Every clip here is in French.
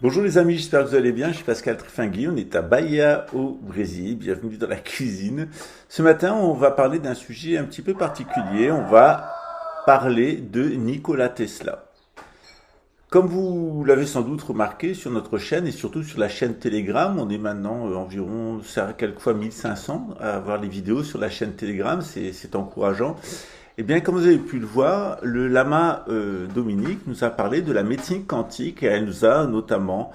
Bonjour les amis, j'espère que vous allez bien. Je suis Pascal Trifingui, on est à Bahia au Brésil. Bienvenue dans la cuisine. Ce matin, on va parler d'un sujet un petit peu particulier. On va parler de Nikola Tesla. Comme vous l'avez sans doute remarqué sur notre chaîne et surtout sur la chaîne Telegram, on est maintenant environ, quelquefois 1500 à avoir les vidéos sur la chaîne Telegram, c'est encourageant. Eh bien, comme vous avez pu le voir, le lama Dominique nous a parlé de la médecine quantique et elle nous a notamment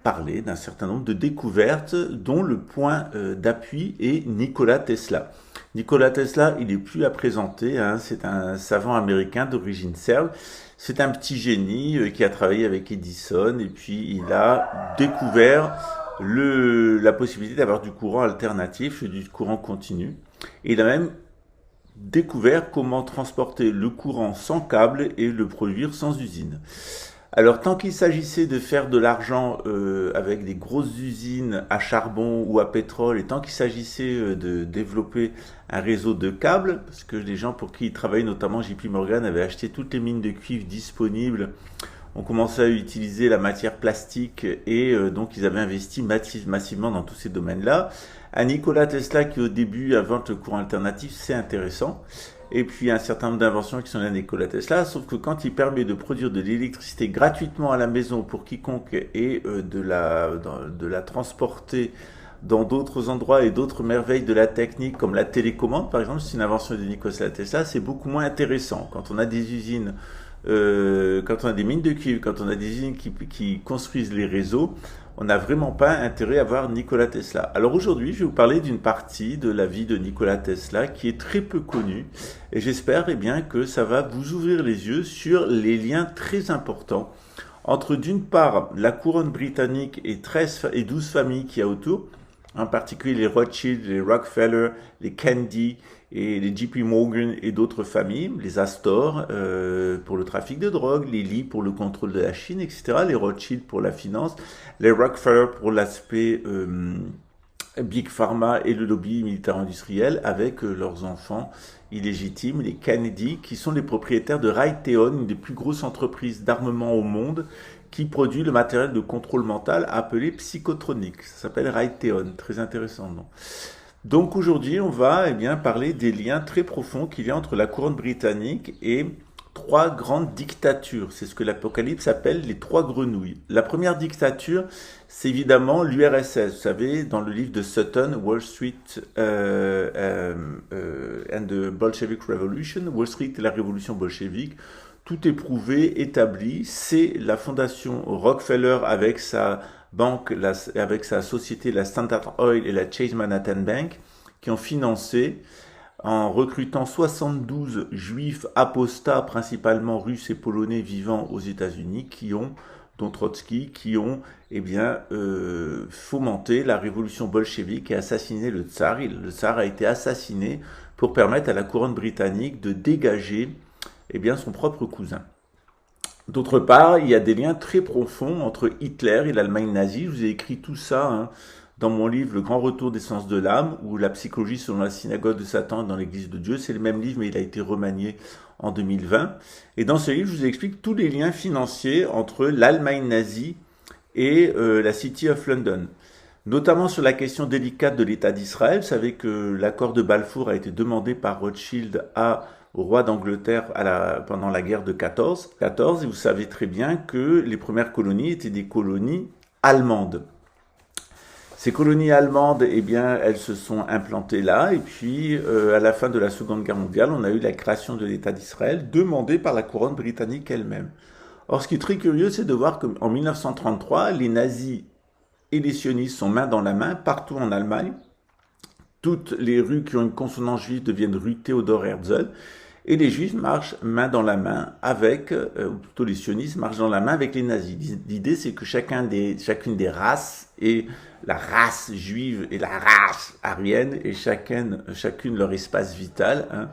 parlé d'un certain nombre de découvertes dont le point d'appui est Nikola Tesla. Nikola Tesla, il est plus à présenter, hein, c'est un savant américain d'origine serbe. C'est un petit génie qui a travaillé avec Edison et puis il a découvert la possibilité d'avoir du courant alternatif, du courant continu. Et il a même découvert comment transporter le courant sans câble et le produire sans usine. Alors tant qu'il s'agissait de faire de l'argent avec des grosses usines à charbon ou à pétrole, et tant qu'il s'agissait de développer un réseau de câbles, parce que les gens pour qui il travaillait, notamment JP Morgan, avaient acheté toutes les mines de cuivre disponibles, ont commencé à utiliser la matière plastique et donc ils avaient investi massivement dans tous ces domaines-là. À Nikola Tesla qui au début invente le courant alternatif, c'est intéressant. Et puis un certain nombre d'inventions qui sont à Nikola Tesla, sauf que quand il permet de produire de l'électricité gratuitement à la maison pour quiconque et de la transporter dans d'autres endroits et d'autres merveilles de la technique comme la télécommande par exemple, c'est une invention de Nikola Tesla, c'est beaucoup moins intéressant. Quand on a des usines, quand on a des mines de cuivre, quand on a des usines qui construisent les réseaux, on n'a vraiment pas intérêt à voir Nikola Tesla. Alors aujourd'hui, je vais vous parler d'une partie de la vie de Nikola Tesla qui est très peu connue et j'espère bien que ça va vous ouvrir les yeux sur les liens très importants entre d'une part la couronne britannique et 12 familles qu'il y a autour, en particulier les Rothschild, les Rockefeller, les Kennedy et les JP Morgan et d'autres familles, les Astor pour le trafic de drogue, les Lee pour le contrôle de la Chine, etc., les Rothschild pour la finance, les Rockefeller pour l'aspect Big Pharma et le lobby militaire-industriel avec leurs enfants illégitimes, les Kennedy, qui sont les propriétaires de Raytheon, une des plus grosses entreprises d'armement au monde, qui produit le matériel de contrôle mental appelé psychotronique. Ça s'appelle Raytheon, très intéressant, non? Donc aujourd'hui, on va parler des liens très profonds qu'il y a entre la couronne britannique et trois grandes dictatures. C'est ce que l'Apocalypse appelle les trois grenouilles. La première dictature, c'est évidemment l'URSS. Vous savez, dans le livre de Sutton, Wall Street and the Bolshevik Revolution, Wall Street et la révolution bolchevique, tout est prouvé, établi. C'est la fondation Rockefeller avec sa banque, avec sa société, la Standard Oil et la Chase Manhattan Bank, qui ont financé en recrutant 72 juifs apostats, principalement russes et polonais vivant aux États-Unis, dont Trotsky, qui ont fomenté la révolution bolchevique et assassiné le tsar. Le tsar a été assassiné pour permettre à la couronne britannique de dégager son propre cousin. D'autre part, il y a des liens très profonds entre Hitler et l'Allemagne nazie. Je vous ai écrit tout ça dans mon livre Le Grand Retour des sens de l'âme, ou La psychologie selon la synagogue de Satan dans l'Église de Dieu. C'est le même livre, mais il a été remanié en 2020. Et dans ce livre, je vous explique tous les liens financiers entre l'Allemagne nazie et la City of London. Notamment sur la question délicate de l'État d'Israël. Vous savez que l'accord de Balfour a été demandé par Rothschild au roi d'Angleterre pendant la guerre de 14. Et vous savez très bien que les premières colonies étaient des colonies allemandes. Ces colonies allemandes, elles se sont implantées là, et puis à la fin de la Seconde Guerre mondiale, on a eu la création de l'État d'Israël, demandée par la couronne britannique elle-même. Or, ce qui est très curieux, c'est de voir qu'en 1933, les nazis et les sionistes sont main dans la main partout en Allemagne. Toutes les rues qui ont une consonance juive deviennent rue Theodor Herzl, et les juifs marchent main dans la main avec, ou plutôt les sionistes marchent dans la main avec les nazis. L'idée, c'est que chacune des races, et la race juive et la race aryenne, et chacune leur espace vital.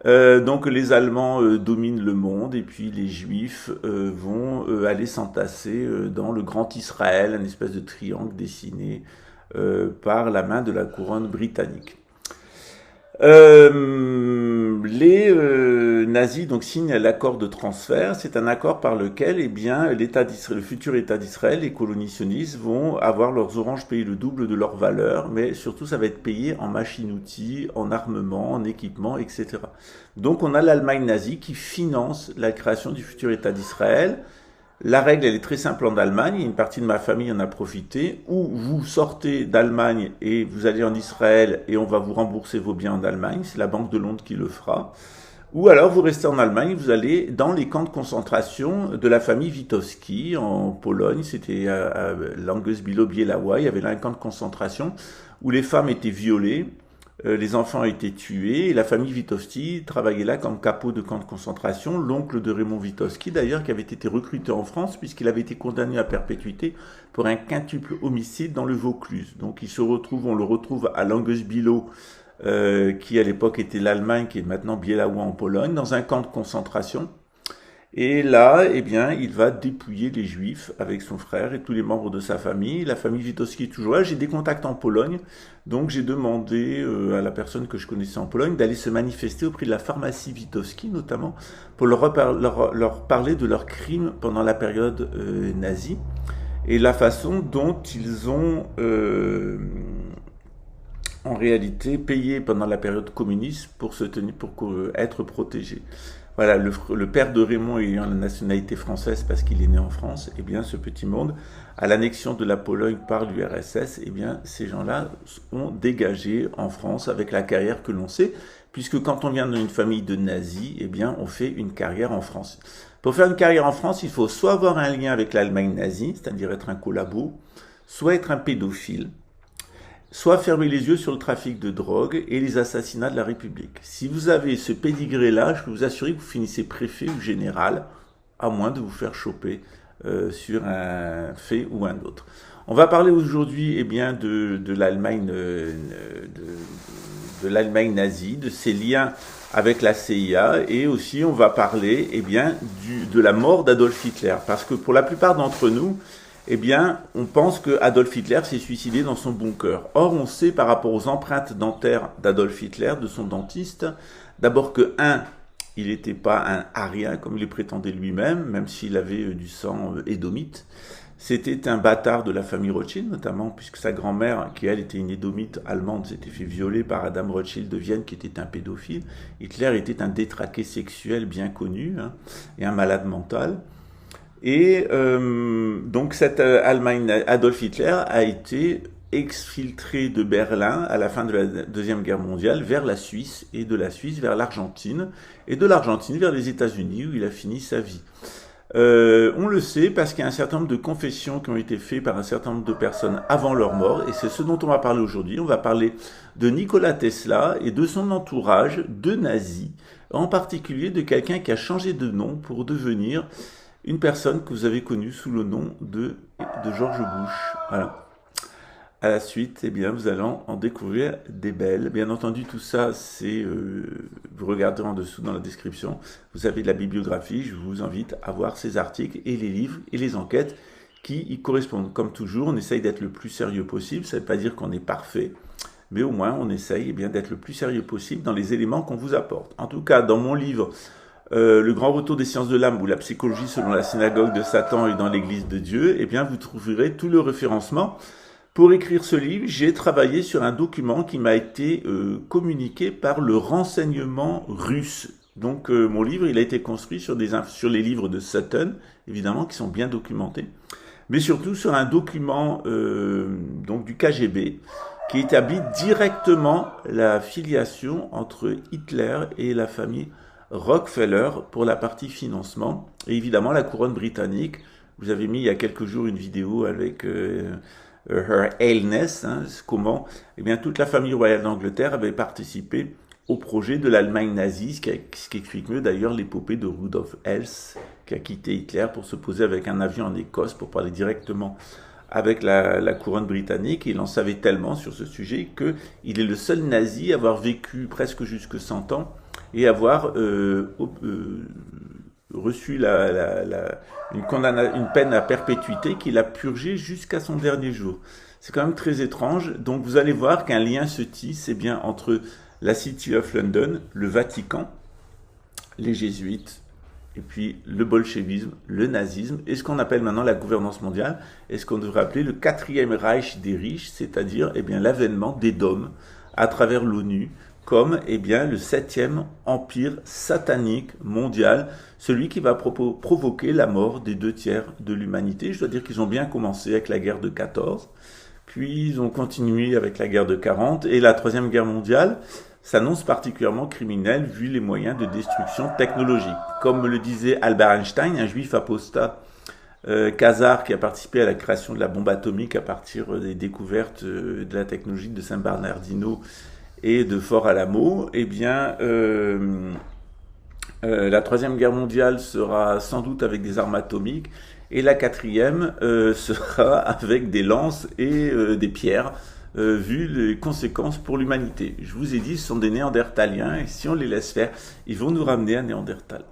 Donc les Allemands dominent le monde, et puis les Juifs vont aller s'entasser dans le Grand Israël, une espèce de triangle dessiné par la main de la couronne britannique. Les nazis donc signent l'accord de transfert. C'est un accord par lequel, eh bien, le futur État d'Israël, les colonies sionistes vont avoir leurs oranges payés le double de leur valeur, mais surtout ça va être payé en machines-outils, en armement, en équipement, etc. Donc on a l'Allemagne nazie qui finance la création du futur État d'Israël. La règle, elle est très simple en Allemagne, une partie de ma famille en a profité, ou vous sortez d'Allemagne et vous allez en Israël et on va vous rembourser vos biens en Allemagne, c'est la Banque de Londres qui le fera, ou alors vous restez en Allemagne, vous allez dans les camps de concentration de la famille Witowski en Pologne, c'était à Langes-Bilo-Bielawa, il y avait là un camp de concentration où les femmes étaient violées, les enfants ont été tués, et la famille Witowski travaillait là comme capot de camp de concentration, l'oncle de Raymond Witowski d'ailleurs, qui avait été recruté en France, puisqu'il avait été condamné à perpétuité pour un quintuple homicide dans le Vaucluse. Donc on le retrouve à Langes-Bilo, qui à l'époque était l'Allemagne, qui est maintenant Bielawa en Pologne, dans un camp de concentration. Et là, eh bien, il va dépouiller les Juifs avec son frère et tous les membres de sa famille. La famille Witowski est toujours là. J'ai des contacts en Pologne, donc j'ai demandé à la personne que je connaissais en Pologne d'aller se manifester auprès de la pharmacie Witowski, notamment, pour leur parler de leurs crimes pendant la période nazie et la façon dont ils ont en réalité payé pendant la période communiste pour être protégés. Voilà, le père de Raymond ayant la nationalité française parce qu'il est né en France, eh bien, ce petit monde, à l'annexion de la Pologne par l'URSS, eh bien, ces gens-là ont dégagé en France avec la carrière que l'on sait, puisque quand on vient d'une famille de nazis, eh bien, on fait une carrière en France. Pour faire une carrière en France, il faut soit avoir un lien avec l'Allemagne nazie, c'est-à-dire être un collabo, soit être un pédophile, soit fermer les yeux sur le trafic de drogue et les assassinats de la République. Si vous avez ce pédigré-là, je peux vous assurer que vous finissez préfet ou général, à moins de vous faire choper sur un fait ou un autre. On va parler aujourd'hui, eh bien, de l'Allemagne de l'Allemagne nazie, de ses liens avec la CIA, et aussi on va parler, eh bien, de la mort d'Adolf Hitler, parce que pour la plupart d'entre nous, eh bien, on pense que Adolf Hitler s'est suicidé dans son bunker. Or, on sait par rapport aux empreintes dentaires d'Adolf Hitler, de son dentiste, d'abord que, il n'était pas un arien, comme il le prétendait lui-même, même s'il avait du sang édomite. C'était un bâtard de la famille Rothschild, notamment puisque sa grand-mère, qui elle était une édomite allemande, s'était fait violer par Adam Rothschild de Vienne, qui était un pédophile. Hitler était un détraqué sexuel bien connu, et un malade mental. Et donc cette Adolf Hitler a été exfiltré de Berlin à la fin de la Deuxième Guerre mondiale vers la Suisse, et de la Suisse vers l'Argentine, et de l'Argentine vers les États-Unis où il a fini sa vie. On le sait parce qu'il y a un certain nombre de confessions qui ont été faites par un certain nombre de personnes avant leur mort, et c'est ce dont on va parler aujourd'hui. On va parler de Nikola Tesla et de son entourage de nazis, en particulier de quelqu'un qui a changé de nom pour devenir une personne que vous avez connue sous le nom de George Bush. Voilà. À la suite, eh bien, vous allez en découvrir des belles. Bien entendu, tout ça, c'est vous regardez en dessous dans la description. Vous avez de la bibliographie. Je vous invite à voir ces articles et les livres et les enquêtes qui y correspondent. Comme toujours, on essaye d'être le plus sérieux possible. Ça ne veut pas dire qu'on est parfait, mais au moins, on essaye bien d'être le plus sérieux possible dans les éléments qu'on vous apporte. En tout cas, dans mon livre Le grand retour des sciences de l'âme ou la psychologie selon la synagogue de Satan et dans l'église de Dieu, eh bien, vous trouverez tout le référencement. Pour écrire ce livre, j'ai travaillé sur un document qui m'a été communiqué par le renseignement russe. Donc mon livre, il a été construit sur les livres de Sutton, évidemment, qui sont bien documentés, mais surtout sur un document donc du KGB, qui établit directement la filiation entre Hitler et la famille Rockefeller pour la partie financement, et évidemment la couronne britannique. Vous avez mis il y a quelques jours une vidéo avec Her Highness, comment eh bien, toute la famille royale d'Angleterre avait participé au projet de l'Allemagne nazie, ce qui explique mieux d'ailleurs l'épopée de Rudolf Hess, qui a quitté Hitler pour se poser avec un avion en Écosse pour parler directement avec la couronne britannique. Il en savait tellement sur ce sujet qu'il est le seul nazi à avoir vécu presque jusque 100 ans et avoir reçu une peine à perpétuité qu'il a purgée jusqu'à son dernier jour. C'est quand même très étrange. Donc vous allez voir qu'un lien se tisse bien entre la City of London, le Vatican, les jésuites, et puis le bolchevisme, le nazisme, et ce qu'on appelle maintenant la gouvernance mondiale, et ce qu'on devrait appeler le quatrième Reich des riches, c'est-à-dire l'avènement des dômes à travers l'ONU, comme le septième empire satanique mondial, celui qui va provoquer la mort des 2/3 de l'humanité. Je dois dire qu'ils ont bien commencé avec la guerre de 14, puis ils ont continué avec la guerre de 40, et la troisième guerre mondiale s'annonce particulièrement criminelle vu les moyens de destruction technologique. Comme le disait Albert Einstein, un juif apostat khazar qui a participé à la création de la bombe atomique à partir des découvertes de la technologie de San Bernardino et de Fort Alamo, la troisième guerre mondiale sera sans doute avec des armes atomiques, et la quatrième sera avec des lances et des pierres, vu les conséquences pour l'humanité. Je vous ai dit, ce sont des Néandertaliens, et si on les laisse faire, ils vont nous ramener à Néandertal.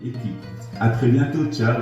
Éthique. À très bientôt, ciao.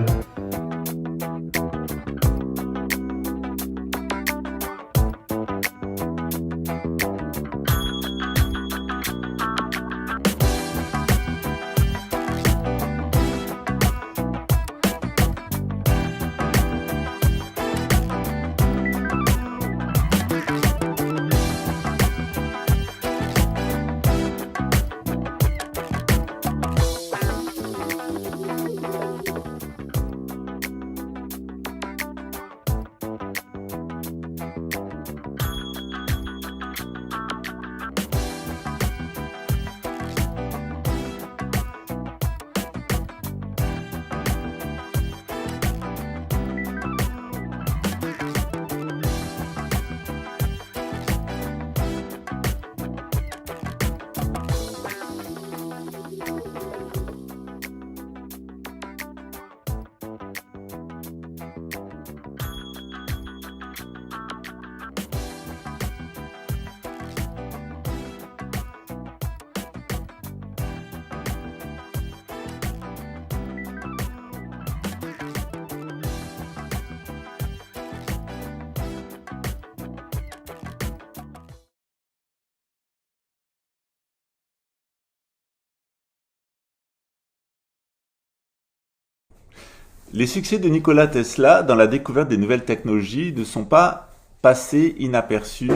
Les succès de Nikola Tesla dans la découverte des nouvelles technologies ne sont pas passés inaperçus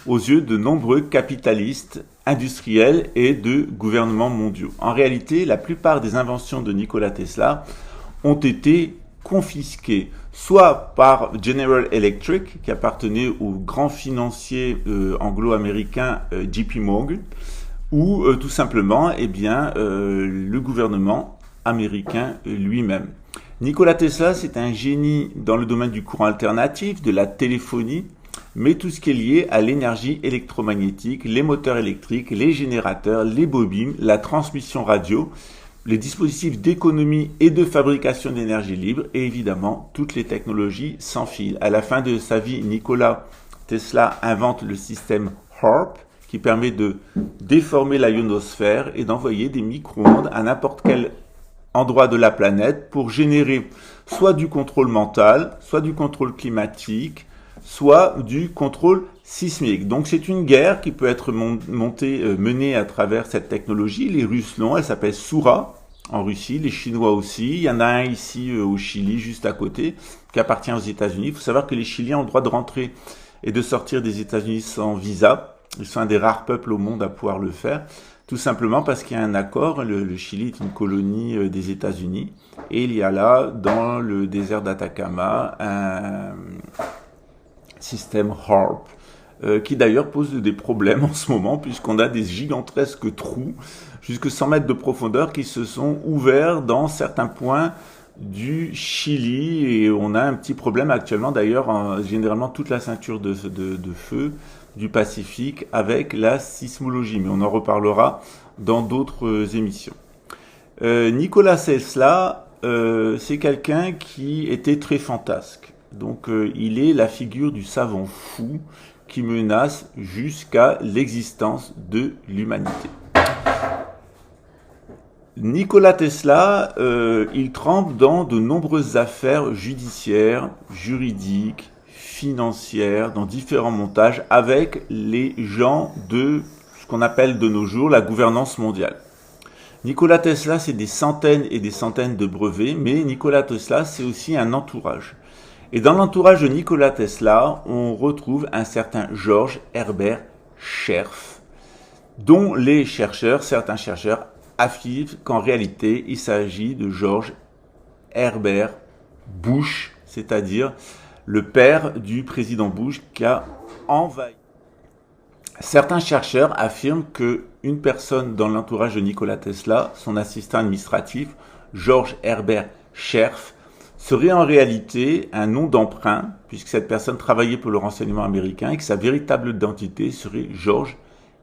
aux yeux de nombreux capitalistes, industriels et de gouvernements mondiaux. En réalité, la plupart des inventions de Nikola Tesla ont été confisquées, soit par General Electric, qui appartenait au grand financier anglo-américain JP Morgan, ou tout simplement le gouvernement américain lui-même. Nikola Tesla, c'est un génie dans le domaine du courant alternatif, de la téléphonie, mais tout ce qui est lié à l'énergie électromagnétique, les moteurs électriques, les générateurs, les bobines, la transmission radio, les dispositifs d'économie et de fabrication d'énergie libre, et évidemment toutes les technologies sans fil. À la fin de sa vie, Nikola Tesla invente le système HAARP, qui permet de déformer la ionosphère et d'envoyer des micro-ondes à n'importe quel endroit de la planète pour générer soit du contrôle mental, soit du contrôle climatique, soit du contrôle sismique. Donc c'est une guerre qui peut être menée à travers cette technologie. Les Russes l'ont, elle s'appelle Soura en Russie, les Chinois aussi. Il y en a un ici au Chili, juste à côté, qui appartient aux États-Unis. Il faut savoir que les Chiliens ont le droit de rentrer et de sortir des États-Unis sans visa. Ils sont un des rares peuples au monde à pouvoir le faire, tout simplement parce qu'il y a un accord. Le Chili est une colonie des États-Unis, et il y a là, dans le désert d'Atacama, un système HARP, qui d'ailleurs pose des problèmes en ce moment, puisqu'on a des gigantesques trous, jusque 100 mètres de profondeur, qui se sont ouverts dans certains points du Chili, et on a un petit problème actuellement, d'ailleurs, généralement toute la ceinture de feu du Pacifique avec la sismologie, mais on en reparlera dans d'autres émissions. Nikola Tesla, c'est quelqu'un qui était très fantasque. Donc il est la figure du savant fou qui menace jusqu'à l'existence de l'humanité. Nikola Tesla, il trempe dans de nombreuses affaires judiciaires, juridiques, financières, dans différents montages avec les gens de ce qu'on appelle de nos jours la gouvernance mondiale. Nikola Tesla, c'est des centaines et des centaines de brevets, mais Nikola Tesla, c'est aussi un entourage. Et dans l'entourage de Nikola Tesla, on retrouve un certain George Herbert Scherf, dont les chercheurs, certains chercheurs, affirment qu'en réalité, il s'agit de George Herbert Bush, c'est-à-dire le père du président Bush qui a envahi. Certains chercheurs affirment qu'une personne dans l'entourage de Nikola Tesla, son assistant administratif, George Herbert Scherf, serait en réalité un nom d'emprunt, puisque cette personne travaillait pour le renseignement américain et que sa véritable identité serait George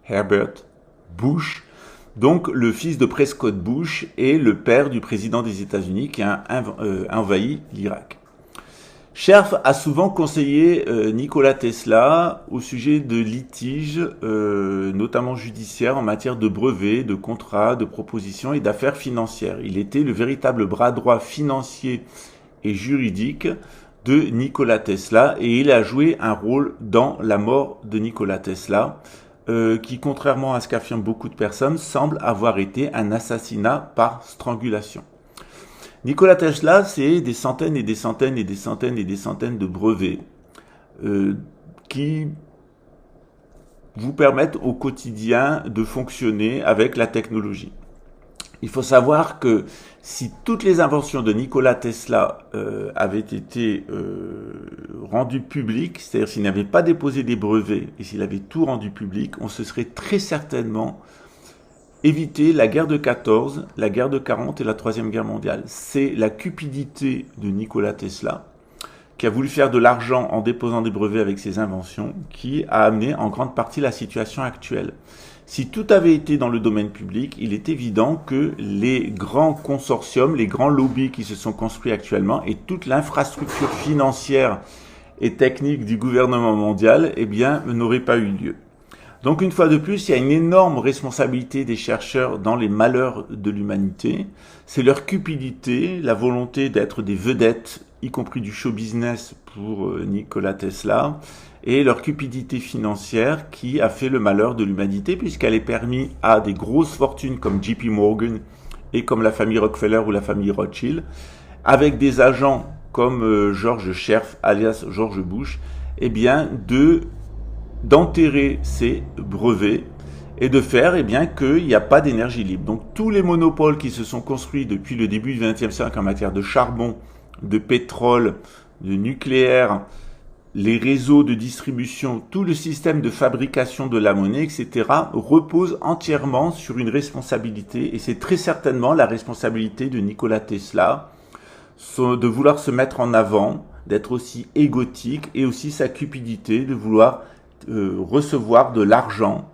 Herbert Bush, donc le fils de Prescott Bush et le père du président des États-Unis qui a envahi l'Irak. Scherf a souvent conseillé Nikola Tesla au sujet de litiges, notamment judiciaires, en matière de brevets, de contrats, de propositions et d'affaires financières. Il était le véritable bras droit financier et juridique de Nikola Tesla, et il a joué un rôle dans la mort de Nikola Tesla, qui, contrairement à ce qu'affirment beaucoup de personnes, semble avoir été un assassinat par strangulation. Nikola Tesla, c'est des centaines et des centaines et des centaines et des centaines de brevets qui vous permettent au quotidien de fonctionner avec la technologie. Il faut savoir que si toutes les inventions de Nikola Tesla avaient été rendues publiques, c'est-à-dire s'il n'avait pas déposé des brevets et s'il avait tout rendu public, on se serait très certainement évité la guerre de 14, la guerre de 40 et la Troisième Guerre mondiale. C'est la cupidité de Nikola Tesla qui a voulu faire de l'argent en déposant des brevets avec ses inventions qui a amené en grande partie la situation actuelle. Si tout avait été dans le domaine public, il est évident que les grands consortiums, les grands lobbies qui se sont construits actuellement et toute l'infrastructure financière et technique du gouvernement mondial, eh bien, n'auraient pas eu lieu. Donc, une fois de plus, il y a une énorme responsabilité des chercheurs dans les malheurs de l'humanité. C'est leur cupidité, la volonté d'être des vedettes, y compris du show business pour Nikola Tesla, et leur cupidité financière qui a fait le malheur de l'humanité puisqu'elle est permis à des grosses fortunes comme JP Morgan et comme la famille Rockefeller ou la famille Rothschild, avec des agents comme George Scherf alias George Bush, eh bien d'enterrer ces brevets et de faire qu'il n'y a pas d'énergie libre. Donc tous les monopoles qui se sont construits depuis le début du XXe siècle en matière de charbon, de pétrole, de nucléaire, les réseaux de distribution, tout le système de fabrication de la monnaie, etc., repose entièrement sur une responsabilité, et c'est très certainement la responsabilité de Nikola Tesla, de vouloir se mettre en avant, d'être aussi égotique, et aussi sa cupidité de vouloir recevoir de l'argent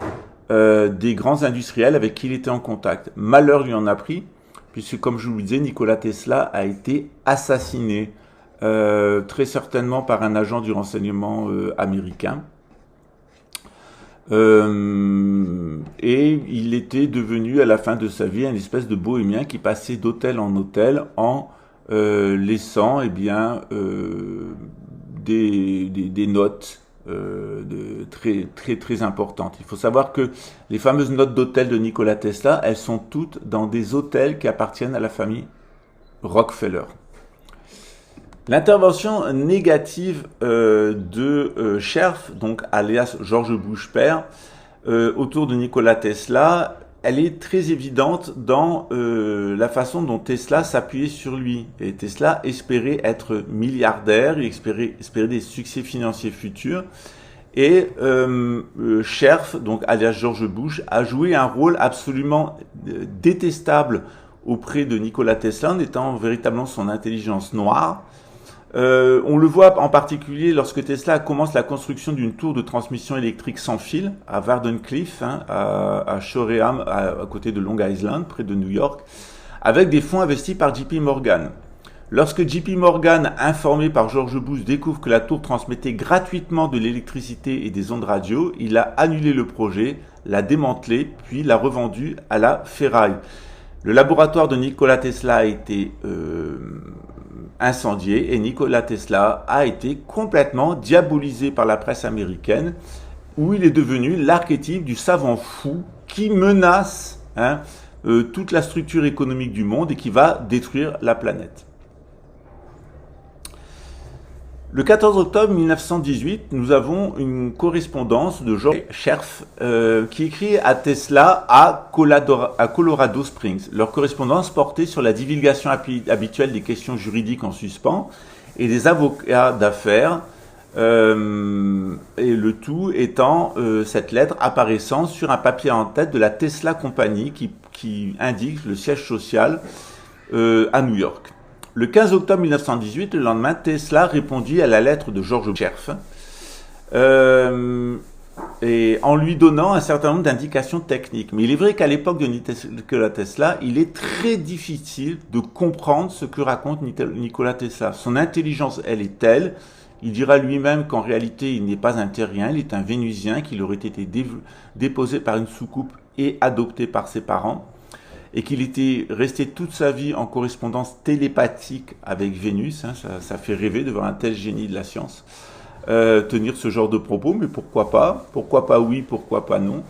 des grands industriels avec qui il était en contact. Malheur lui en a pris, puisque comme je vous le disais, Nikola Tesla a été assassiné très certainement par un agent du renseignement américain. Et il était devenu à la fin de sa vie une espèce de bohémien qui passait d'hôtel en hôtel en laissant des notes très importantes. Il faut savoir que les fameuses notes d'hôtel de Nikola Tesla, elles sont toutes dans des hôtels qui appartiennent à la famille Rockefeller. L'intervention négative de Scherf, donc alias George Bush père, autour de Nikola Tesla, elle est très évidente dans la façon dont Tesla s'appuyait sur lui. Et Tesla espérait être milliardaire, il espérait des succès financiers futurs. Et Scherf, donc alias George Bush, a joué un rôle absolument détestable auprès de Nikola Tesla en étant véritablement son intelligence noire. On le voit en particulier lorsque Tesla commence la construction d'une tour de transmission électrique sans fil à Wardenclyffe, à Shoreham, à côté de Long Island, près de New York, avec des fonds investis par JP Morgan. Lorsque JP Morgan, informé par George Bush, découvre que la tour transmettait gratuitement de l'électricité et des ondes radio, il a annulé le projet, l'a démantelé, puis l'a revendu à la ferraille. Le laboratoire de Nikola Tesla a été incendié et Nikola Tesla a été complètement diabolisé par la presse américaine, où il est devenu l'archétype du savant fou qui menace toute la structure économique du monde et qui va détruire la planète. Le 14 octobre 1918, nous avons une correspondance de George Scherf qui écrit à Tesla à Colorado Springs. Leur correspondance portait sur la divulgation habituelle des questions juridiques en suspens et des avocats d'affaires, et le tout étant cette lettre apparaissant sur un papier en tête de la Tesla Company qui indique le siège social à New York. Le 15 octobre 1918, le lendemain, Tesla répondit à la lettre de George Scherf et en lui donnant un certain nombre d'indications techniques. Mais il est vrai qu'à l'époque de Nikola Tesla, il est très difficile de comprendre ce que raconte Nikola Tesla. Son intelligence, elle est telle, il dira lui-même qu'en réalité, il n'est pas un terrien, il est un Vénusien, qu'il aurait été déposé par une soucoupe et adopté par ses parents, et qu'il était resté toute sa vie en correspondance télépathique avec Vénus. Ça fait rêver de voir un tel génie de la science tenir ce genre de propos, mais pourquoi pas oui, pourquoi pas non.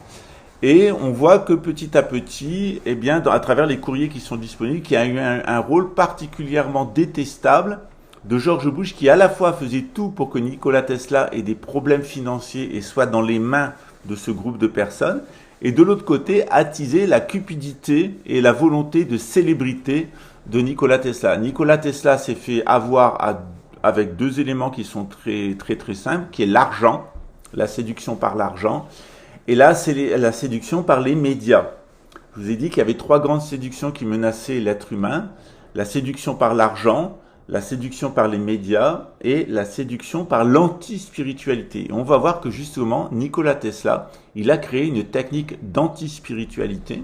Et on voit que petit à petit, eh bien, à travers les courriers qui sont disponibles, qu'il y a eu un rôle particulièrement détestable de George Bush, qui à la fois faisait tout pour que Nikola Tesla ait des problèmes financiers et soit dans les mains de ce groupe de personnes, et de l'autre côté, attiser la cupidité et la volonté de célébrité de Nikola Tesla. Nikola Tesla s'est fait avoir avec deux éléments qui sont très simples, qui est l'argent, la séduction par l'argent, et là, c'est la séduction par les médias. Je vous ai dit qu'il y avait trois grandes séductions qui menaçaient l'être humain: la séduction par l'argent, la séduction par les médias et la séduction par l'anti-spiritualité. On va voir que justement, Nikola Tesla, il a créé une technique d'anti-spiritualité.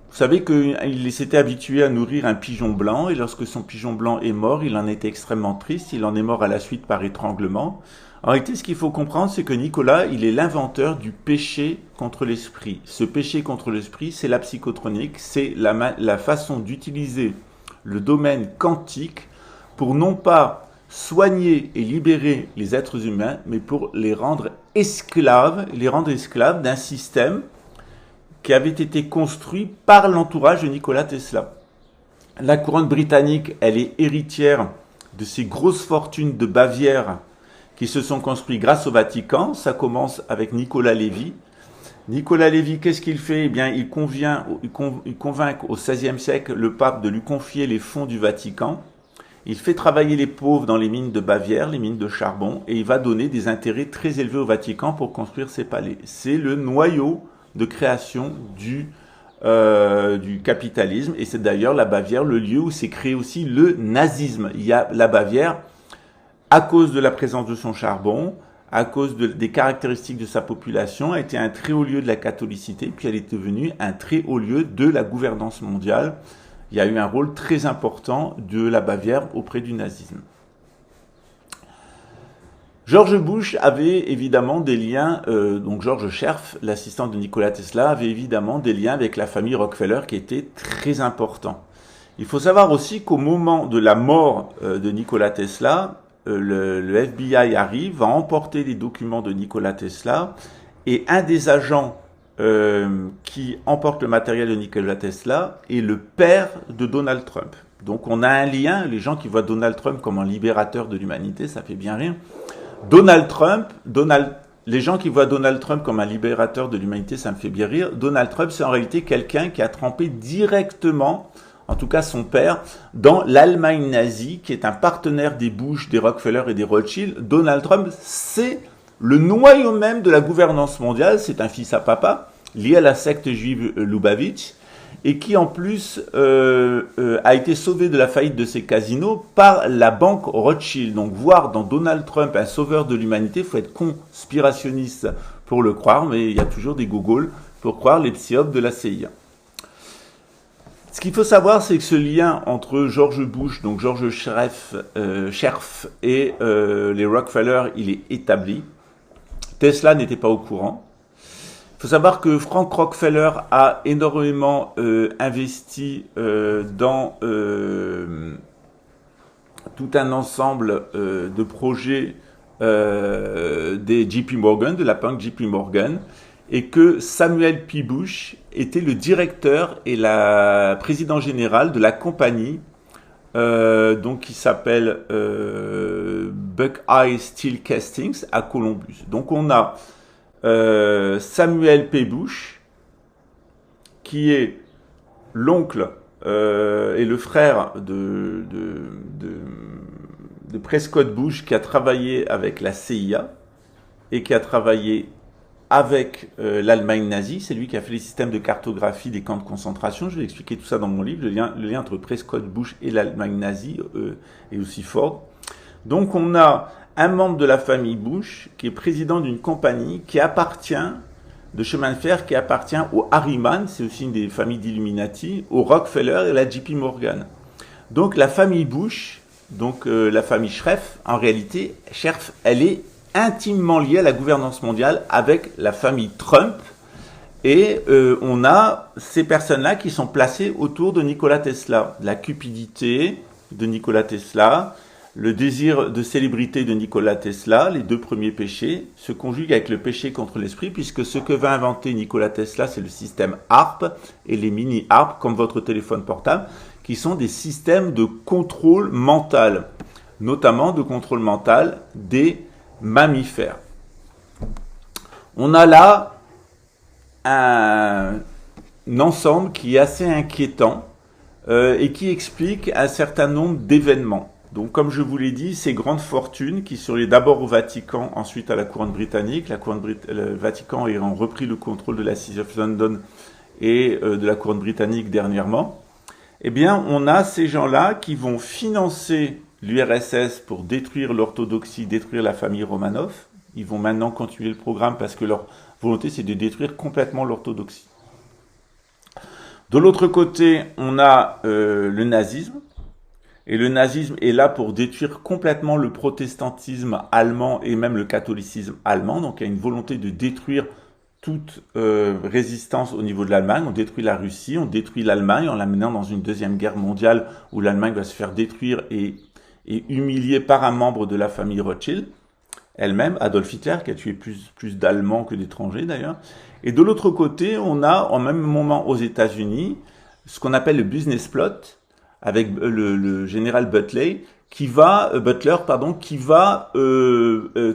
Vous savez qu'il s'était habitué à nourrir un pigeon blanc, et lorsque son pigeon blanc est mort, il en était extrêmement triste, il en est mort à la suite par étranglement. En réalité, ce qu'il faut comprendre, c'est que Nikola, il est l'inventeur du péché contre l'esprit. Ce péché contre l'esprit, c'est la psychotronique, c'est la façon d'utiliser le domaine quantique pour non pas soigner et libérer les êtres humains, mais pour les rendre esclaves d'un système qui avait été construit par l'entourage de Nikola Tesla. La couronne britannique, elle est héritière de ces grosses fortunes de Bavière qui se sont construites grâce au Vatican. Ça commence avec Nicolas Lévy. Nicolas Lévy, qu'est-ce qu'il fait? Eh bien, il convainc au XVIe siècle le pape de lui confier les fonds du Vatican. Il fait travailler les pauvres dans les mines de Bavière, les mines de charbon, et il va donner des intérêts très élevés au Vatican pour construire ses palais. C'est le noyau de création du capitalisme, et c'est d'ailleurs la Bavière le lieu où s'est créé aussi le nazisme. Il y a la Bavière, à cause de la présence de son charbon, à cause des caractéristiques de sa population, a été un très haut lieu de la catholicité, puis elle est devenue un très haut lieu de la gouvernance mondiale. Il y a eu un rôle très important de la Bavière auprès du nazisme. George Bush avait évidemment des liens, donc George Scherf, l'assistant de Nikola Tesla, avait évidemment des liens avec la famille Rockefeller qui étaient très importants. Il faut savoir aussi qu'au moment de la mort de Nikola Tesla, le FBI arrive, va emporter les documents de Nikola Tesla, et un des agents qui emporte le matériel de Nikola Tesla est le père de Donald Trump. Donc on a un lien, les gens qui voient Donald Trump comme un libérateur de l'humanité, ça fait bien rire. Donald les gens qui voient Donald Trump comme un libérateur de l'humanité, ça me fait bien rire. Donald Trump, c'est en réalité quelqu'un qui a trempé directement, en tout cas son père, dans l'Allemagne nazie, qui est un partenaire des Bush, des Rockefeller et des Rothschild. Donald Trump, c'est le noyau même de la gouvernance mondiale. C'est un fils à papa, lié à la secte juive Lubavitch, et qui en plus a été sauvé de la faillite de ses casinos par la banque Rothschild. Donc voir dans Donald Trump un sauveur de l'humanité, il faut être conspirationniste pour le croire, mais il y a toujours des gogoles pour croire les psyopes de la CIA. Ce qu'il faut savoir, c'est que ce lien entre George Bush, donc George Scherf et les Rockefeller, il est établi. Tesla n'était pas au courant. Il faut savoir que Frank Rockefeller a énormément investi dans tout un ensemble de projets des JP Morgan, de la banque JP Morgan, et que Samuel P. Bush était le directeur et la président général de la compagnie donc qui s'appelle Buckeye Steel Castings à Columbus. Donc on a Samuel P. Bush, qui est l'oncle et le frère de Prescott Bush, qui a travaillé avec la CIA et qui a travaillé avec l'Allemagne nazie. C'est lui qui a fait les systèmes de cartographie des camps de concentration. Je vais expliquer tout ça dans mon livre, le lien entre Prescott Bush et l'Allemagne nazie et aussi Ford. Donc on a un membre de la famille Bush qui est président d'une compagnie qui appartient, de chemin de fer, qui appartient au Harriman, c'est aussi une des familles d'Illuminati, au Rockefeller et à la JP Morgan. Donc la famille Bush, donc la famille Scherf, en réalité, Scherf, elle est intimement liée à la gouvernance mondiale avec la famille Trump. Et on a ces personnes-là qui sont placées autour de Nikola Tesla. La cupidité de Nikola Tesla, le désir de célébrité de Nikola Tesla, les deux premiers péchés, se conjuguent avec le péché contre l'esprit, puisque ce que va inventer Nikola Tesla, c'est le système HARP et les mini-HARP, comme votre téléphone portable, qui sont des systèmes de contrôle mental, notamment de contrôle mental des mammifères. On a là un ensemble qui est assez inquiétant et qui explique un certain nombre d'événements. Donc, comme je vous l'ai dit, ces grandes fortunes qui sont liées d'abord au Vatican, ensuite à la couronne britannique, le Vatican ayant repris le contrôle de la City of London et de la couronne britannique dernièrement, eh bien, on a ces gens-là qui vont financer l'URSS pour détruire l'orthodoxie, détruire la famille Romanov. Ils vont maintenant continuer le programme parce que leur volonté, c'est de détruire complètement l'orthodoxie. De l'autre côté, on a le nazisme. Et le nazisme est là pour détruire complètement le protestantisme allemand et même le catholicisme allemand. Donc il y a une volonté de détruire toute résistance au niveau de l'Allemagne. On détruit la Russie, on détruit l'Allemagne en l'amenant dans une deuxième guerre mondiale où l'Allemagne va se faire détruire et humiliée par un membre de la famille Rothschild, elle-même, Adolf Hitler, qui a tué plus d'Allemands que d'étrangers d'ailleurs. Et de l'autre côté, on a en même moment aux États-Unis ce qu'on appelle le business plot, avec le général Butler, qui va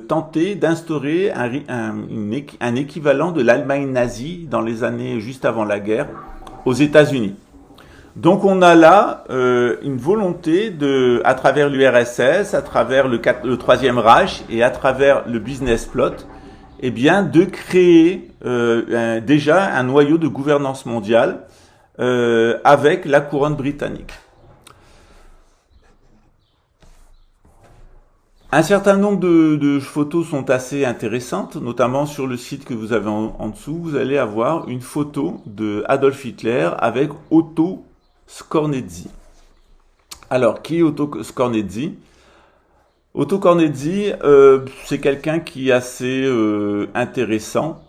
tenter d'instaurer un équivalent de l'Allemagne nazie dans les années juste avant la guerre aux États-Unis. Donc on a là une volonté à travers l'URSS, à travers le Troisième Reich et à travers le business plot, eh bien de créer déjà un noyau de gouvernance mondiale avec la couronne britannique. Un certain nombre de photos sont assez intéressantes, notamment sur le site que vous avez en dessous, vous allez avoir une photo de Adolf Hitler avec Otto Scornezzi. Alors, qui est Otto Scornezzi ? Otto Scornezzi, c'est quelqu'un qui est assez intéressant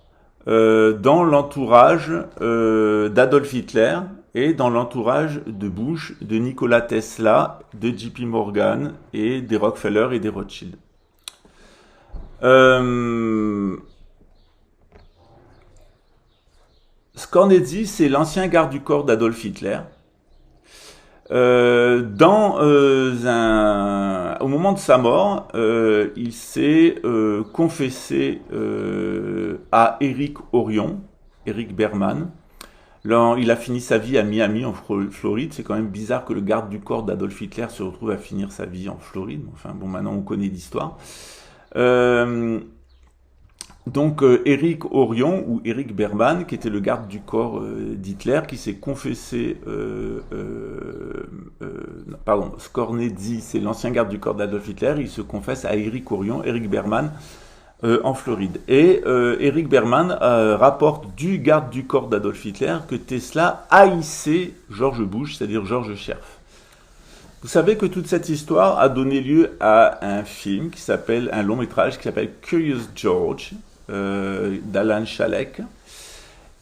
dans l'entourage d'Adolf Hitler et dans l'entourage de Bush, de Nikola Tesla, de JP Morgan et des Rockefeller et des Rothschild. Scornezzi, c'est l'ancien garde du corps d'Adolf Hitler. Au moment de sa mort, il s'est confessé à Éric Orion, Éric Berman. Là, il a fini sa vie à Miami, en Floride. C'est quand même bizarre que le garde du corps d'Adolf Hitler se retrouve à finir sa vie en Floride. Enfin bon, maintenant on connaît l'histoire. Donc Éric Orion ou Éric Berman, qui était le garde du corps d'Hitler, qui s'est confessé, Skornetzi, c'est l'ancien garde du corps d'Adolf Hitler, il se confesse à Éric Orion, Éric Berman, en Floride. Et Éric Berman rapporte du garde du corps d'Adolf Hitler que Tesla haïssait George Bush, c'est-à-dire George Scherf. Vous savez que toute cette histoire a donné lieu à un film un long métrage qui s'appelle Curious George, d'Alan Shalek.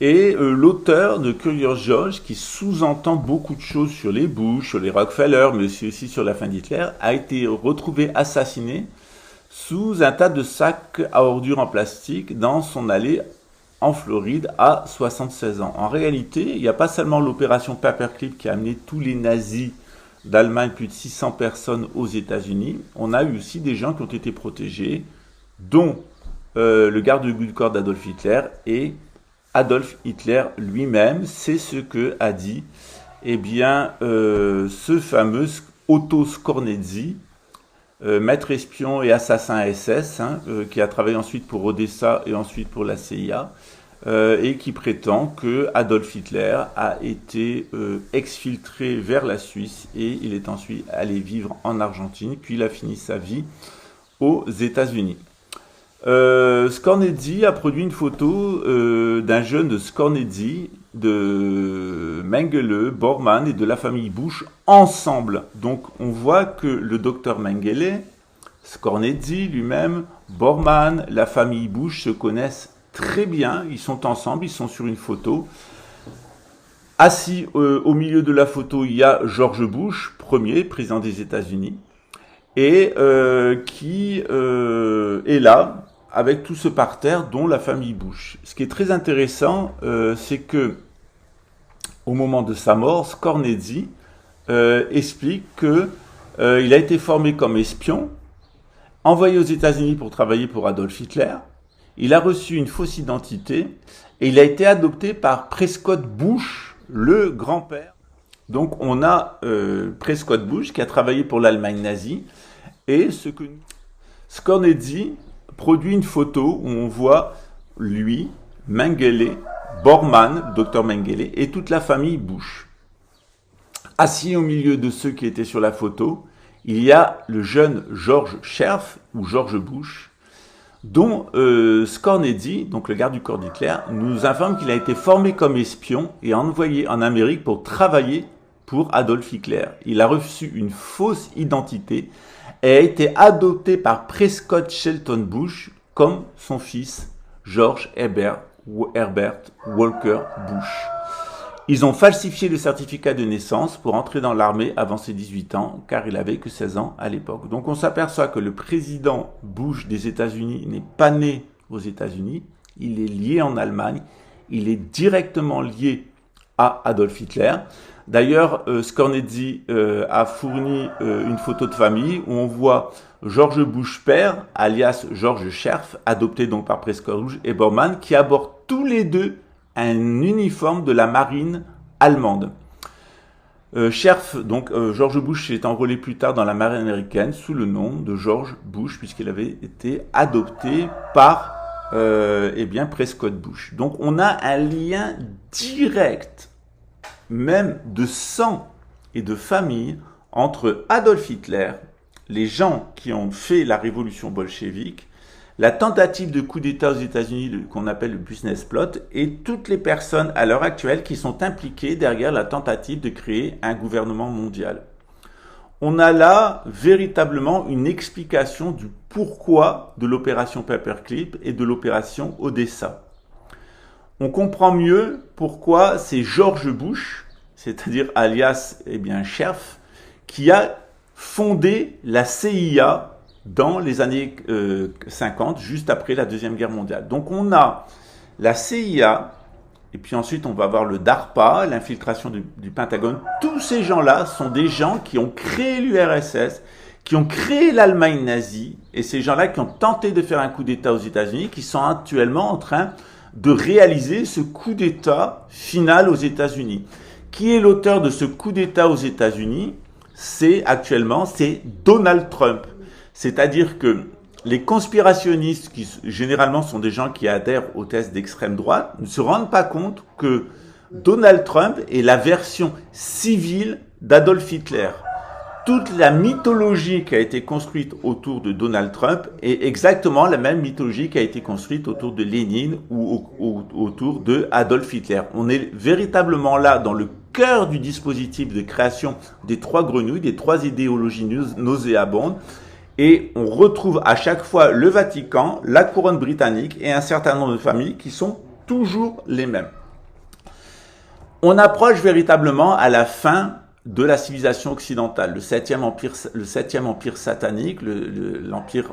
Et l'auteur de Curious George, qui sous-entend beaucoup de choses sur les Bush, sur les Rockefeller, mais aussi sur la fin d'Hitler, a été retrouvé assassiné sous un tas de sacs à ordures en plastique dans son allée en Floride à 76 ans. En réalité, il n'y a pas seulement l'opération Paperclip qui a amené tous les nazis d'Allemagne, plus de 600 personnes aux États-Unis. On a eu aussi des gens qui ont été protégés, dont le garde du corps d'Adolf Hitler et Adolf Hitler lui-même. C'est ce que a dit ce fameux Otto Skornetzi, maître espion et assassin SS, qui a travaillé ensuite pour Odessa et ensuite pour la CIA, et qui prétend que Adolf Hitler a été exfiltré vers la Suisse et il est ensuite allé vivre en Argentine, puis il a fini sa vie aux États-Unis. Skornetzi a produit une photo d'un jeune de Skornetzi, de Mengele, Bormann et de la famille Bush ensemble. Donc on voit que le docteur Mengele, Skornetzi lui-même, Bormann, la famille Bush se connaissent très bien. Ils sont ensemble, ils sont sur une photo. Assis au milieu de la photo, il y a George Bush, premier président des États-Unis, et qui est là avec tout ce parterre, dont la famille Bush. Ce qui est très intéressant, c'est que au moment de sa mort, Skornetzi explique que il a été formé comme espion, envoyé aux États-Unis pour travailler pour Adolf Hitler. Il a reçu une fausse identité et il a été adopté par Prescott Bush, le grand-père. Donc on a Prescott Bush qui a travaillé pour l'Allemagne nazie, et ce que Skornetzi produit une photo où on voit lui, Mengele, Bormann, docteur Mengele, et toute la famille Bush. Assis au milieu de ceux qui étaient sur la photo, il y a le jeune George Scherf, ou George Bush, dont Skornetzi, donc le garde du corps d'Hitler, nous informe qu'il a été formé comme espion et envoyé en Amérique pour travailler pour Adolf Hitler. Il a reçu une fausse identité et a été adopté par Prescott Shelton Bush comme son fils George Herbert Walker Bush. Ils ont falsifié le certificat de naissance pour entrer dans l'armée avant ses 18 ans, car il avait que 16 ans à l'époque. Donc on s'aperçoit que le président Bush des États-Unis n'est pas né aux États-Unis, il est lié en Allemagne, il est directement lié à Adolf Hitler. D'ailleurs, Skornetzi a fourni une photo de famille où on voit George Bush père, alias George Scherf, adopté donc par Prescott Bush et Bormann, qui abordent tous les deux un uniforme de la marine allemande. Scherf, donc George Bush, s'est enrôlé plus tard dans la marine américaine sous le nom de George Bush, puisqu'il avait été adopté par Prescott Bush. Donc on a un lien direct, même de sang et de famille, entre Adolf Hitler, les gens qui ont fait la révolution bolchevique, la tentative de coup d'État aux États-Unis qu'on appelle le business plot, et toutes les personnes à l'heure actuelle qui sont impliquées derrière la tentative de créer un gouvernement mondial. On a là véritablement une explication du pourquoi de l'opération Paperclip et de l'opération Odessa. On comprend mieux pourquoi c'est George Bush, c'est-à-dire alias Scherf, qui a fondé la CIA dans les années 50, juste après la Deuxième Guerre mondiale. Donc on a la CIA et puis ensuite on va voir le DARPA, l'infiltration du Pentagone. Tous ces gens-là sont des gens qui ont créé l'URSS, qui ont créé l'Allemagne nazie, et ces gens-là qui ont tenté de faire un coup d'État aux États-Unis, qui sont actuellement en train de réaliser ce coup d'État final aux États-Unis. Qui est l'auteur de ce coup d'État aux États-Unis? C'est Donald Trump. C'est-à-dire que les conspirationnistes, qui généralement sont des gens qui adhèrent aux thèses d'extrême droite, ne se rendent pas compte que Donald Trump est la version civile d'Adolf Hitler. Toute la mythologie qui a été construite autour de Donald Trump est exactement la même mythologie qui a été construite autour de Lénine ou autour de Adolf Hitler. On est véritablement là dans le cœur du dispositif de création des trois grenouilles, des trois idéologies nauséabondes. Et on retrouve à chaque fois le Vatican, la couronne britannique et un certain nombre de familles qui sont toujours les mêmes. On approche véritablement à la fin de la civilisation occidentale, le 7e empire satanique, l'empire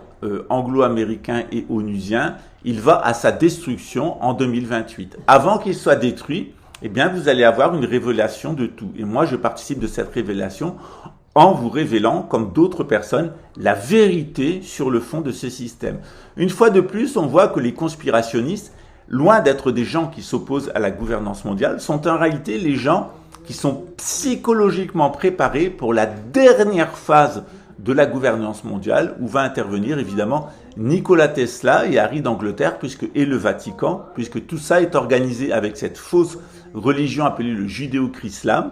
anglo-américain et onusien, il va à sa destruction en 2028. Avant qu'il soit détruit, eh bien, vous allez avoir une révélation de tout. Et moi, je participe de cette révélation en vous révélant, comme d'autres personnes, la vérité sur le fond de ce système. Une fois de plus, on voit que les conspirationnistes, loin d'être des gens qui s'opposent à la gouvernance mondiale, sont en réalité les gens qui sont psychologiquement préparés pour la dernière phase de la gouvernance mondiale, où va intervenir évidemment Nikola Tesla et Harry d'Angleterre, et le Vatican, puisque tout ça est organisé avec cette fausse religion appelée le judéo-chrislam,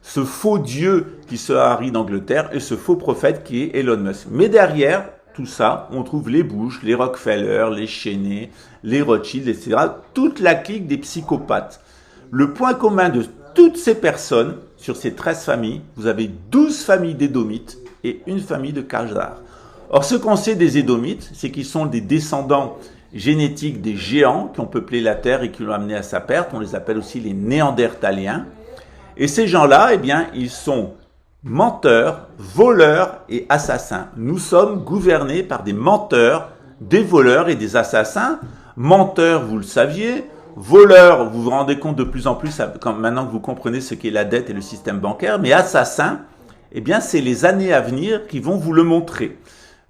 ce faux Dieu qui sera Harry d'Angleterre et ce faux prophète qui est Elon Musk. Mais derrière tout ça, on trouve les Bush, les Rockefeller, les Cheney, les Rothschild, etc. Toute la clique des psychopathes. Le point commun de toutes ces personnes, sur ces 13 familles, vous avez 12 familles d'Édomites et une famille de Khazars. Or, ce qu'on sait des Édomites, c'est qu'ils sont des descendants génétiques des géants qui ont peuplé la Terre et qui l'ont amené à sa perte. On les appelle aussi les Néandertaliens. Et ces gens-là, eh bien, ils sont menteurs, voleurs et assassins. Nous sommes gouvernés par des menteurs, des voleurs et des assassins. Menteurs, vous le saviez. Voleurs, vous vous rendez compte de plus en plus maintenant que vous comprenez ce qu'est la dette et le système bancaire. Mais assassins, eh bien, c'est les années à venir qui vont vous le montrer.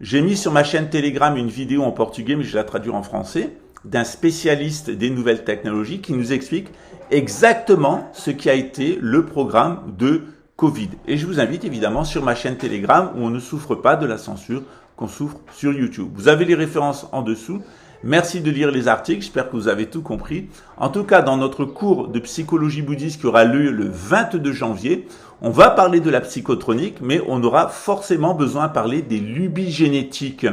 J'ai mis sur ma chaîne Telegram une vidéo en portugais, mais je la traduis en français, d'un spécialiste des nouvelles technologies qui nous explique exactement ce qui a été le programme de Covid. Et je vous invite évidemment sur ma chaîne Telegram où on ne souffre pas de la censure qu'on souffre sur YouTube. Vous avez les références en dessous. Merci de lire les articles, j'espère que vous avez tout compris. En tout cas, dans notre cours de psychologie bouddhiste qui aura lieu le 22 janvier, on va parler de la psychotronique, mais on aura forcément besoin de parler des lubies génétiques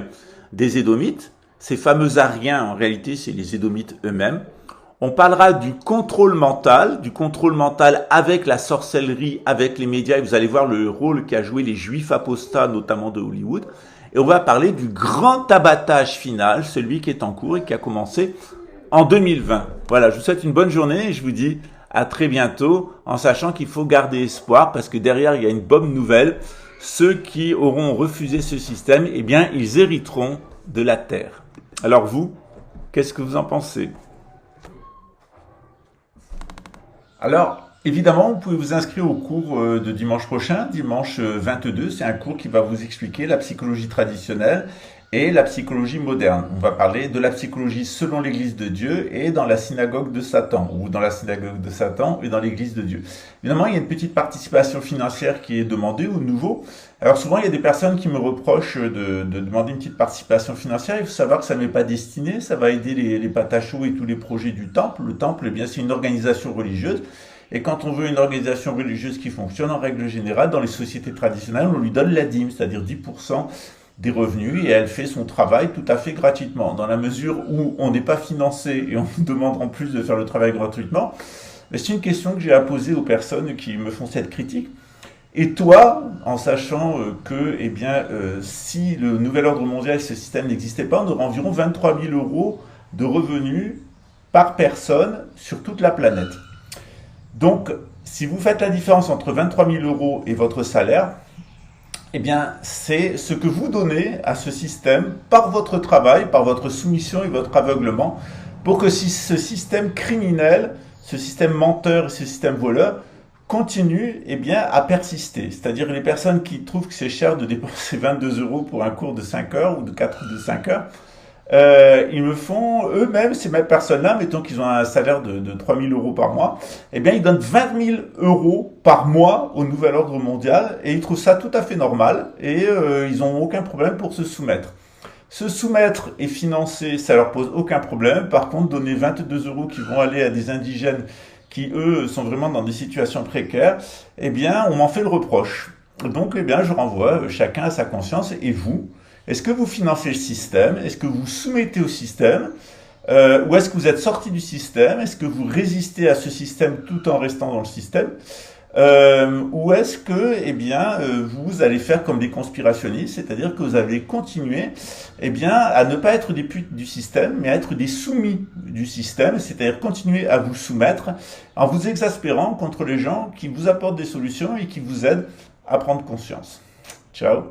des Édomites. Ces fameux Ariens, en réalité, c'est les Édomites eux-mêmes. On parlera du contrôle mental avec la sorcellerie, avec les médias, et vous allez voir le rôle qu'a joué les Juifs apostats, notamment de Hollywood. Et on va parler du grand abattage final, celui qui est en cours et qui a commencé en 2020. Voilà, je vous souhaite une bonne journée et je vous dis à très bientôt, en sachant qu'il faut garder espoir parce que derrière, il y a une bonne nouvelle. Ceux qui auront refusé ce système, eh bien, ils hériteront de la terre. Alors vous, qu'est-ce que vous en pensez ? Alors, évidemment, vous pouvez vous inscrire au cours de dimanche prochain, dimanche 22. C'est un cours qui va vous expliquer la psychologie traditionnelle et la psychologie moderne. On va parler de la psychologie selon l'Église de Dieu et dans la synagogue de Satan, ou dans la synagogue de Satan et dans l'Église de Dieu. Évidemment, il y a une petite participation financière qui est demandée aux nouveaux. Alors souvent, il y a des personnes qui me reprochent de demander une petite participation financière. Il faut savoir que ça ne m'est pas destiné, ça va aider les patachos et tous les projets du temple. Le temple, eh bien, c'est une organisation religieuse. Et quand on veut une organisation religieuse qui fonctionne, en règle générale, dans les sociétés traditionnelles, on lui donne la dîme, c'est-à-dire 10% des revenus, et elle fait son travail tout à fait gratuitement. Dans la mesure où on n'est pas financé et on nous demande en plus de faire le travail gratuitement, mais c'est une question que j'ai à poser aux personnes qui me font cette critique. Et toi, en sachant que, eh bien, si le nouvel ordre mondial, ce système n'existait pas, on aurait environ 23 000 euros de revenus par personne sur toute la planète. Donc, si vous faites la différence entre 23 000 euros et votre salaire, eh bien, c'est ce que vous donnez à ce système par votre travail, par votre soumission et votre aveuglement, pour que si ce système criminel, ce système menteur et ce système voleur continue eh bien, à persister. C'est-à-dire les personnes qui trouvent que c'est cher de dépenser 22 euros pour un cours de 5 heures ou de 4 ou de 5 heures, ils me font eux-mêmes, ces mêmes personnes-là, mettons qu'ils ont un salaire de 3 000 euros par mois, eh bien ils donnent 20 000 euros par mois au nouvel ordre mondial et ils trouvent ça tout à fait normal et ils n'ont aucun problème pour se soumettre. Se soumettre et financer, ça leur pose aucun problème. Par contre, donner 22 euros qui vont aller à des indigènes qui, eux, sont vraiment dans des situations précaires, eh bien, on m'en fait le reproche. Donc, eh bien, je renvoie chacun à sa conscience. Et vous, est-ce que vous financez le système? Est-ce que vous soumettez au système? Ou est-ce que vous êtes sorti du système? Est-ce que vous résistez à ce système tout en restant dans le système? Ou est-ce que, eh bien, vous allez faire comme des conspirationnistes, c'est-à-dire que vous allez continuer, eh bien, à ne pas être des putes du système, mais à être des soumis du système, c'est-à-dire continuer à vous soumettre en vous exaspérant contre les gens qui vous apportent des solutions et qui vous aident à prendre conscience. Ciao.